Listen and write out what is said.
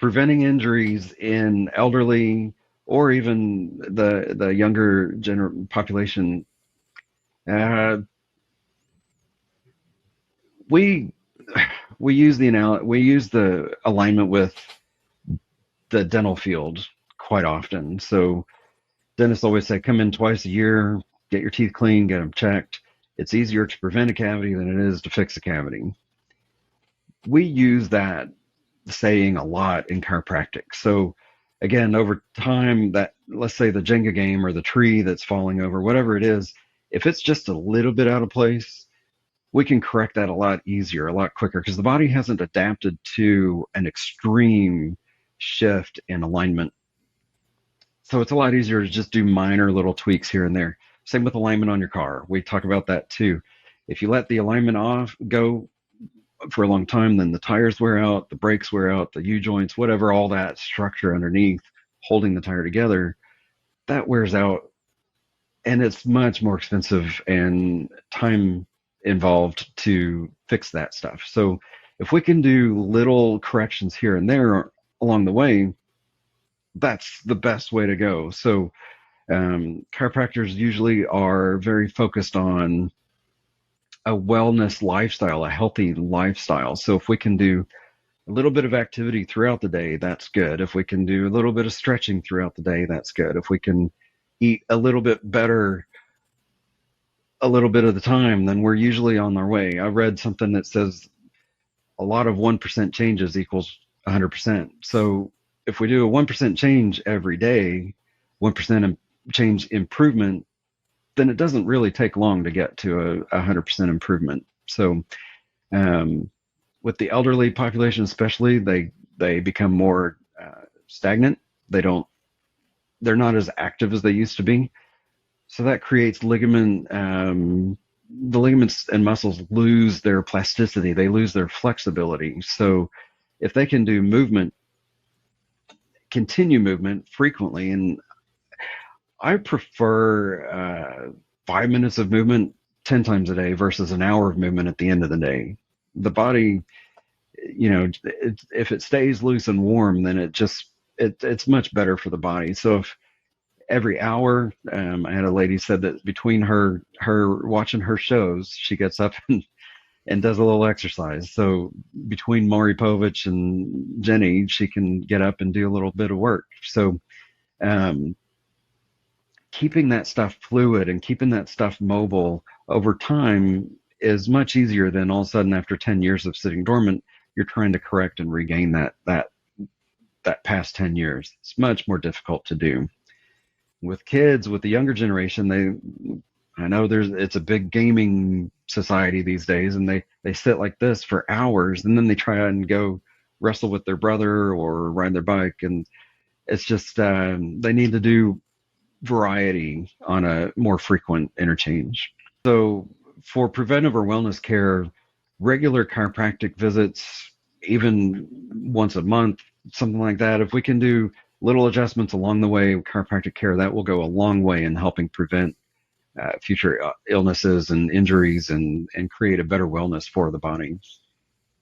preventing injuries in elderly or even the younger population. Uh, we we use the alignment with the dental field quite often. So dentists always say, come in twice a year, get your teeth clean, get them checked. It's easier to prevent a cavity than it is to fix a cavity. We use that saying a lot in chiropractic. So again, over time, that, let's say the Jenga game or the tree that's falling over, whatever it is, if it's just a little bit out of place, we can correct that a lot easier, a lot quicker, because the body hasn't adapted to an extreme shift in alignment. So it's a lot easier to just do minor little tweaks here and there. Same with alignment on your car. We talk about that too. If you let the alignment off go for a long time, then the tires wear out, the brakes wear out, the U joints, whatever, all that structure underneath holding the tire together, that wears out, and it's much more expensive and time involved to fix that stuff. So if we can do little corrections here and there along the way, that's the best way to go. So chiropractors usually are very focused on a wellness lifestyle, a healthy lifestyle. So if we can do a little bit of activity throughout the day, that's good. If we can do a little bit of stretching throughout the day, that's good. If we can eat a little bit better a little bit of the time, then we're usually on our way. I read something that says a lot of 1% changes equals 100%. So if we do a 1% change every day, 1% change improvement, then it doesn't really take long to get to a 100% improvement. So with the elderly population especially, they become more stagnant. They're not as active as they used to be. So that creates the ligaments and muscles lose their plasticity. They lose their flexibility. So if they can do continue movement frequently, and I prefer 5 minutes of movement 10 times a day versus an hour of movement at the end of the day. The body, if it stays loose and warm, then it's much better for the body. So if every hour, I had a lady said that between her watching her shows, she gets up and does a little exercise. So between Maury Povich and Jenny, she can get up and do a little bit of work. So keeping that stuff fluid and keeping that stuff mobile over time is much easier than all of a sudden after 10 years of sitting dormant, you're trying to correct and regain that past 10 years. It's much more difficult to do. With kids, with the younger generation, I know it's a big gaming society these days, and they sit like this for hours, and then they try and go wrestle with their brother or ride their bike, and it's just they need to do variety on a more frequent interchange. So for preventive or wellness care, regular chiropractic visits, even once a month, something like that, if we can do little adjustments along the way, chiropractic care, that will go a long way in helping prevent future illnesses and injuries and create a better wellness for the body.